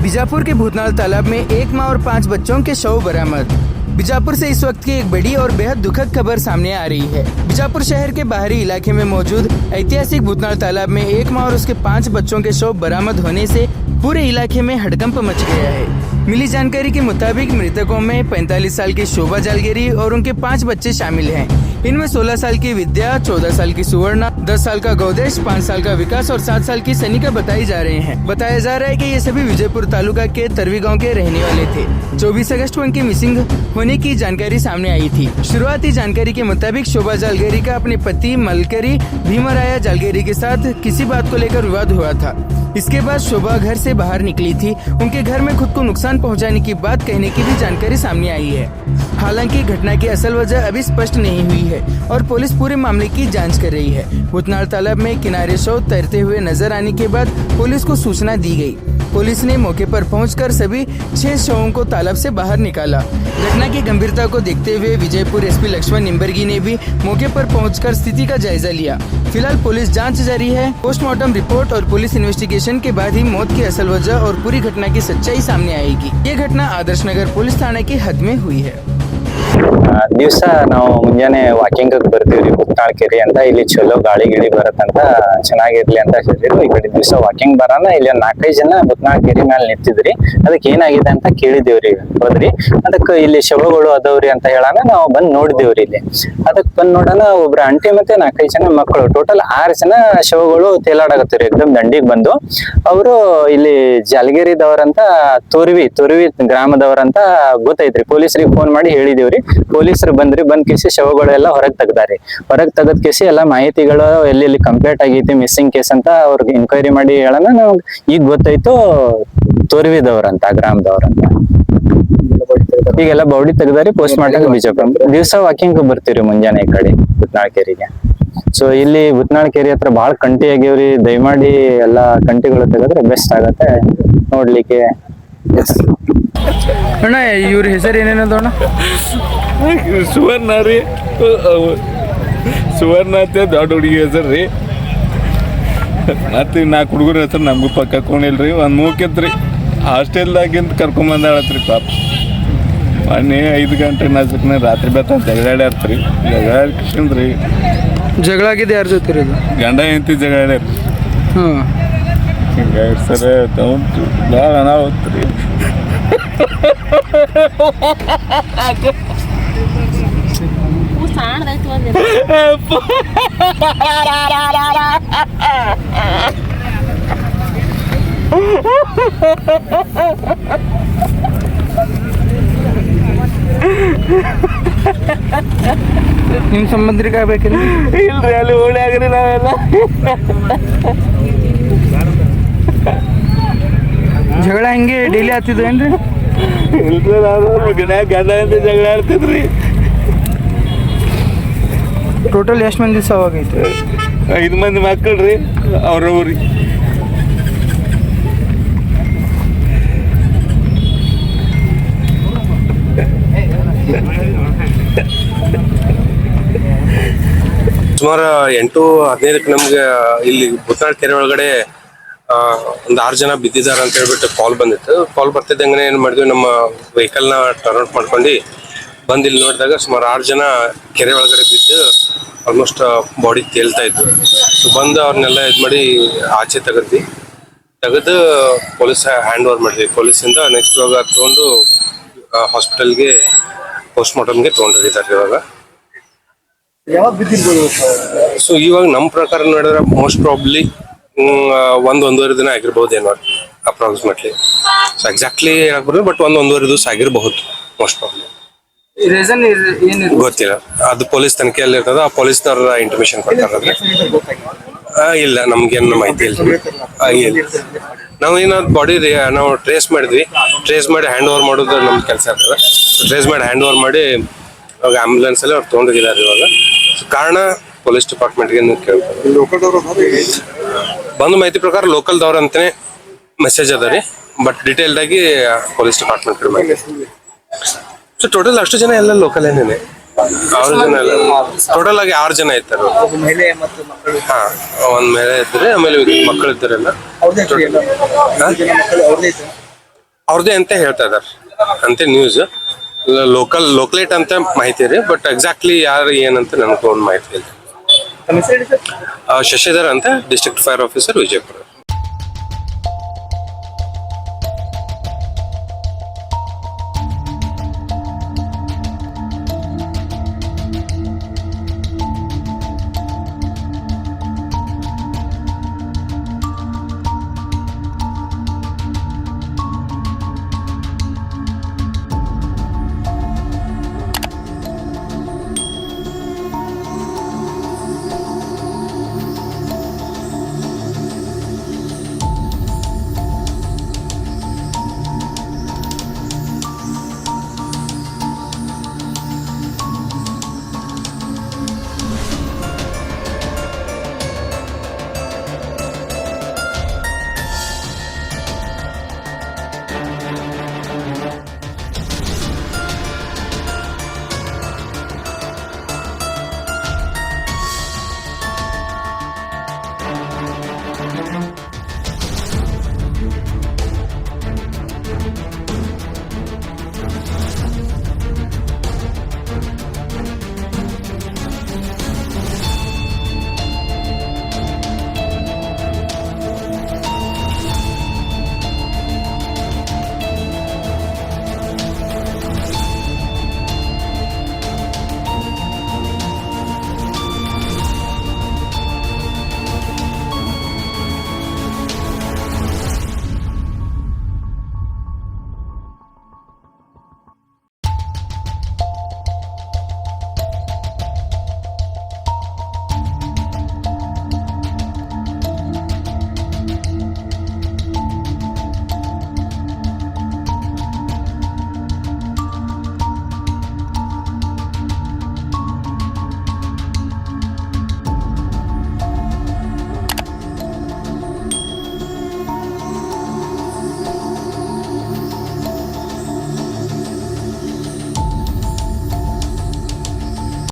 बीजापुर के भूतनाल तालाब में एक मां और 5 बच्चों के शव बरामद। बीजापुर से इस वक्त की एक बड़ी और बेहद दुखद खबर सामने आ रही है। बीजापुर शहर के बाहरी इलाके में मौजूद ऐतिहासिक भूतनाल तालाब में एक मां और उसके 5 बच्चों के शव बरामद होने से पूरे इलाके में हड़कंप मच गया है। मिली जानकारी के मुताबिक मृतकों में 45 साल की शोभा जालगेरी और उनके 5 बच्चे शामिल हैं। इनमें 16 साल की विद्या, 14 साल की सुवर्णा, 10 साल का गौदेश, 5 साल का विकास और 7 साल की सनिका बताई जा रहे हैं। बताया जा रहा है कि ये सभी विजयपुर तालुका के तरवी गांव के रहने वाले थे। 24 अगस्त को इनकी मिसिंग होने की जानकारी सामने आई थी। शुरुआती जानकारी के मुताबिक शोभा जालगेरी का अपने पति मलकरी भीमराया जालगेरी के साथ किसी बात को लेकर विवाद हुआ था। इसके बाद शोभा घर से बाहर निकली थी। उनके घर में खुद को नुकसान पहुंचाने की बात कहने की भी जानकारी सामने आई है। हालांकि घटना की असल वजह अभी स्पष्ट नहीं हुई है और पुलिस पूरे मामले की जांच कर रही है। भूतनाल तालाब में किनारे शव तैरते हुए नजर आने के बाद पुलिस को सूचना दी गई। पुलिस ने मौके पर पहुंचकर सभी 6 शवों को तालाब से बाहर निकाला। घटना की गंभीरता को देखते हुए विजयपुर एसपी लक्ष्मण निम्बर्गी ने भी मौके पर पहुंचकर स्थिति का जायजा लिया। फिलहाल पुलिस जांच जारी है। पोस्टमार्टम रिपोर्ट और पुलिस इन्वेस्टिगेशन के बाद ही मौत की असल वजह और पूरी घटना की सच्चाई सामने आएगी। ये घटना आदर्श नगर पुलिस थाने की हद में हुई है। ದಿವಸ ನಾವು ಮುಂಜಾನೆ ವಾಕಿಂಗ್ ಬರ್ತೀವ್ರಿ ಭೂತನಾಳ ಕೆರೆ ಅಂತ ಇಲ್ಲಿ ಚಲೋ ಗಾಳಿ ಗಿಳಿ ಬರತ್ತಂತ ಚೆನ್ನಾಗಿರ್ಲಿ ಅಂತ ಹೇಳಿದ್ರು. ಈ ಕಡೆ ದಿವಸ ವಾಕಿಂಗ್ ಬರೋಣ ಇಲ್ಲಿ 4-5 ಜನ ಭೂತನಾಳ ಕೆರೆ ಮೇಲೆ ನಿಂತಿದ್ರಿ. ಅದಕ್ಕೆ ಏನಾಗಿದೆ ಅಂತ ಕೇಳಿದೇವ್ರಿ. ಹೋದ್ರಿ ಅದಕ್ಕೆ ಇಲ್ಲಿ ಶವಗಳು ಅದಾವ್ರಿ ಅಂತ ಹೇಳೋಣ ನಾವು ಬಂದ್ ನೋಡಿದೇವ್ರಿ. ಇಲ್ಲಿ ಅದಕ್ಕೆ ಬಂದ್ ನೋಡೋಣ ಒಬ್ರು ಆಂಟಿ ಮತ್ತೆ 4-5 ಜನ ಮಕ್ಕಳು, ಟೋಟಲ್ 6 ಜನ ಶವಗಳು ತೇಲಾಡಕತ್ತೀರಿ ಎಕ್ದಮ್ ದಂಡಿಗೆ ಬಂದು. ಅವರು ಇಲ್ಲಿ ಜಾಲಗೇರಿದವ್ರಂತ ತುರ್ವಿ ಗ್ರಾಮದವ್ರಂತ ಗೊತ್ತೈತ್ರಿ. ಪೊಲೀಸರಿಗೆ ಫೋನ್ ಮಾಡಿ ಹೇಳಿದೇವ್ರಿ. ಪೊಲೀಸರು ಬಂದ್ರಿ, ಬಂದ್ ಕೇಸಿ ಶವಗಳೆಲ್ಲ ಹೊರಗ್ ತೆಗ್ದಾರಿ. ಹೊರಗ್ ತೆಗದ್ ಕೇಸಿ ಎಲ್ಲಾ ಮಾಹಿತಿಗಳು ಎಲ್ಲೆಲ್ಲಿ ಕಂಪ್ಲೀಟ್ ಆಗೈತಿ ಮಿಸ್ಸಿಂಗ್ ಕೇಸ್ ಅಂತ ಅವ್ರಿಗೆ ಇನ್ಕ್ವೈರಿ ಮಾಡಿ ಹೇಳೋಣ. ನಮ್ಗೆ ಈಗ ಗೊತ್ತಾಯ್ತು ತೋರ್ವಿದವ್ರಂತ ಗ್ರಾಮದವ್ರಂತ. ಈಗೆಲ್ಲ ಬೌಡಿ ತೆಗ್ದಾರಿ. ಪೋಸ್ಟ್ ಮಾರ್ಟಮ್ ಬಿಜಾಪುರ ದಿವಸ ವಾಕಿಂಗ್ ಬರ್ತೀವ್ರಿ ಮುಂಜಾನೆ ಈ ಕಡೆ ಭೂತನಾಳ ಕೆರೆಗೆ. ಸೊ ಇಲ್ಲಿ ಭೂತನಾಳ ಕೆರೆ ಹತ್ರ ಬಹಳ ಕಂಟಿ ಆಗ್ಯಾವ್ರಿ. ದಯಮಾಡಿ ಎಲ್ಲಾ ಕಂಟಿಗಳು ತೆಗೆದ್ರೆ ಬೆಸ್ಟ್ ಆಗತ್ತೆ ನೋಡ್ಲಿಕ್ಕೆ. ಅಣ್ಣ ಇವ್ರ ಹೆಸರು ಏನೇನದಣ್ಣ? ಸುವರ್ಣ ರೀ. ಸುವರ್ಣ ಅಂತ ದೊಡ್ಡ ಹುಡುಗಿ ಹೆಸರು ರೀ. ಮತ್ತೆ 4 ಹುಡುಗರ ಹೆಸರು ನಮಗೂ ಪಕ್ಕ ಕೊಂಡಿಲ್ರಿ. ಒಂದು ಮೂಕಿತ್ರಿ ಹಾಸ್ಟೆಲ್ದಾಗಿಂತ ಕರ್ಕೊಂಬಂದಾಳತ್ರಿ ಪಾಪ. ಮೊನ್ನೆ 5 ಗಂಟೆ ನಾಲ್ಕನೇ ರಾತ್ರಿ ಬತ್ತ ಜಗಳಾಡ್ಯಾರ್ತ್ರಿ. ಜಗಳಾಡ್ರಿ ಜಗಳ ಆಗಿದೆ ಯಾರ ಜೊತೆ ಇರೋದು? ಗಂಡ ಹೆಂಡತಿ ಜಗಳಾಡ್ಯಾರ. ಹಿಂಗಾಗಿ ಸರ ತಗೊಂಡು ಭಾಳ ಅನಾಹುತ್ರಿ. ನಿಮ್ ಸಂಬಂಧಿಕ ಆಗ್ಬೇಕಿಲ್ಲ? ಇಲ್ರಿ, ಅಲ್ಲಿ ಓಡಿ ಆಗ್ರಿ ನಾವೆಲ್ಲ. ಜಗಳ ಹಂಗೆ ಡೈಲಿ ಆಗ್ತಿದ್ವೇನ್ರಿ? ಇಲ್ರಿ, ನಾನು ಗಂಡ ಅಂತ ಜಗಳ ಆಡ್ತಿದ್ರಿ. ಟೋಟಲ್ ಎಷ್ಟು ಮಂದಿ ಸಾವಾಗೈತೆ? 5 ಮಂದಿ ಮಕ್ಕಳ್ರಿ ಅವ್ರವ್ರಿ. ಸುಮಾರು 8-15ಕ್ಕೆ ನಮ್ಗೆ ಇಲ್ಲಿ ಭೂತನಾಳ ಕೆರೆ ಒಳಗಡೆ ಒಂದು 6 ಜನ ಬಿದ್ದಿದ್ದಾರೆ ಅಂತ ಹೇಳ್ಬಿಟ್ಟು ಕಾಲ್ ಬಂದಿತ್ತು. ಕಾಲ್ ಬರ್ತಿದ್ದಂಗೆ ಏನು ಮಾಡಿದ್ವಿ, ನಮ್ಮ ವೆಹಿಕಲ್ನ ಟರ್ನ್ ಔಟ್ ಮಾಡ್ಕೊಂಡು ಬಂದು ಇಲ್ಲಿ ನೋಡಿದಾಗ ಸುಮಾರು 6 ಜನ ಕೆರೆ ಒಳಗಡೆ ಬಿದ್ದು ಆಲ್ಮೋಸ್ಟ್ ಬಾಡಿ ತೇಲ್ತಾ ಇದ್ವು. ಸೊ ಬಂದು ಅವ್ರನ್ನೆಲ್ಲ ಇದು ಮಾಡಿ ಆಚೆ ತೆಗೆದು ಪೊಲೀಸ್ ಹ್ಯಾಂಡ್ ಓವರ್ ಮಾಡಿದ್ವಿ. ಪೊಲೀಸಿಂದ ನೆಕ್ಸ್ಟ್ ಇವಾಗ ತೊಗೊಂಡು ಹಾಸ್ಪಿಟಲ್ಗೆ ಪೋಸ್ಟ್ ಮಾರ್ಟಮ್ಗೆ ತೊಗೊಂಡೋಗಿದ್ದಾರೆ. ಸೊ ಇವಾಗ ನಮ್ಮ ಪ್ರಕಾರ ನೋಡಿದ್ರೆ ಮೋಸ್ಟ್ ಪ್ರಾಬ್ಲಿ 1-1.5 ದಿನ ಆಗಿರ್ಬಹುದೇನೋ ಅಪ್ರಾಕ್ಸಿಮೇಟ್ಲಿ. ಸೊ ಎಕ್ಸಾಕ್ಟ್ಲಿ ಹೇಳಕ್ ಬಟ್ 1-1.5 ದಿವಸ ಆಗಿರಬಹುದು ಮೋಸ್ಟ್ ಪ್ರಾಬ್ಲಿ. ಗೊತ್ತಿಲ್ಲ, ಅದು ಪೊಲೀಸ್ ತನಿಖೆಯಲ್ಲಿ ಇರ್ತದ. ಆ ಪೊಲೀಸ್ನವ್ರ ಇಂಟಿಮೇಷನ್ ಕೊಡ್ತಾರೆ. ಇಲ್ಲ, ನಮ್ಗೇನು ಮಾಹಿತಿ ಇಲ್ಲ. ನಾವೇನಾದ್ರು ಬಾಡಿ ನಾವು ಟ್ರೇಸ್ ಮಾಡಿ ಹ್ಯಾಂಡ್ ಓವರ್ ಮಾಡೋದು ನಮ್ ಕೆಲಸ ಇರ್ತದೆ. ಟ್ರೇಸ್ ಮಾಡಿ ಹ್ಯಾಂಡ್ ಓವರ್ ಮಾಡಿ ಅವಾಗ ಆಂಬುಲೆನ್ಸ್ ಅಲ್ಲಿ ಅವ್ರು ತೊಗೊಂಡೋಗಿದ್ದಾರೆ. ಇವಾಗ ಕಾರಣ ಪೊಲೀಸ್ ಡಿಪಾರ್ಟ್ಮೆಂಟ್ಗೆ ಕೇಳ್ತಾರೆ. ಬಂದ ಮಾಹಿತಿ ಪ್ರಕಾರ ಲೋಕಲ್ದವ್ರ ಅಂತಾನೆ ಮೆಸೇಜ್ ಅದ ರೀ. ಬಟ್ ಡೀಟೇಲ್ಡ್ ಆಗಿ ಪೊಲೀಸ್ ಡಿಪಾರ್ಟ್ಮೆಂಟ್ ಮಾಹಿತಿ. ಸೊ ಟೋಟಲ್ ಅಷ್ಟು ಜನ ಎಲ್ಲ ಲೋಕಲ್ ಏನೇನೆ 6 ಜನ ಎಲ್ಲ ಟೋಟಲ್ ಆಗಿ 6 ಜನ ಇರ್ತಾರೆ. ಹಾ, ಒಂದ್ ಮೇಲೆ ಇದ್ರೆ ಆಮೇಲೆ ಮಕ್ಕಳು ಇದ್ದಾರೆಲ್ಲ ಅವ್ರದ್ದೇ ಅಂತ ಹೇಳ್ತಾ ಇದಾರೆ ಅಂತೆ ನ್ಯೂಸ್. ಲೋಕಲೇಟ್ ಅಂತ ಮಾಹಿತಿ ರೀ, ಬಟ್ ಎಕ್ಸಾಕ್ಟ್ಲಿ ಯಾರು ಏನಂತ ನನಗೂ ಒಂದು ಮಾಹಿತಿ ಇಲ್ಲ. ಶಶಿಧರ್ ಅಂತ, ಡಿಸ್ಟ್ರಿಕ್ಟ್ ಫೈರ್ ಆಫೀಸರ್, ವಿಜಯಪುರ.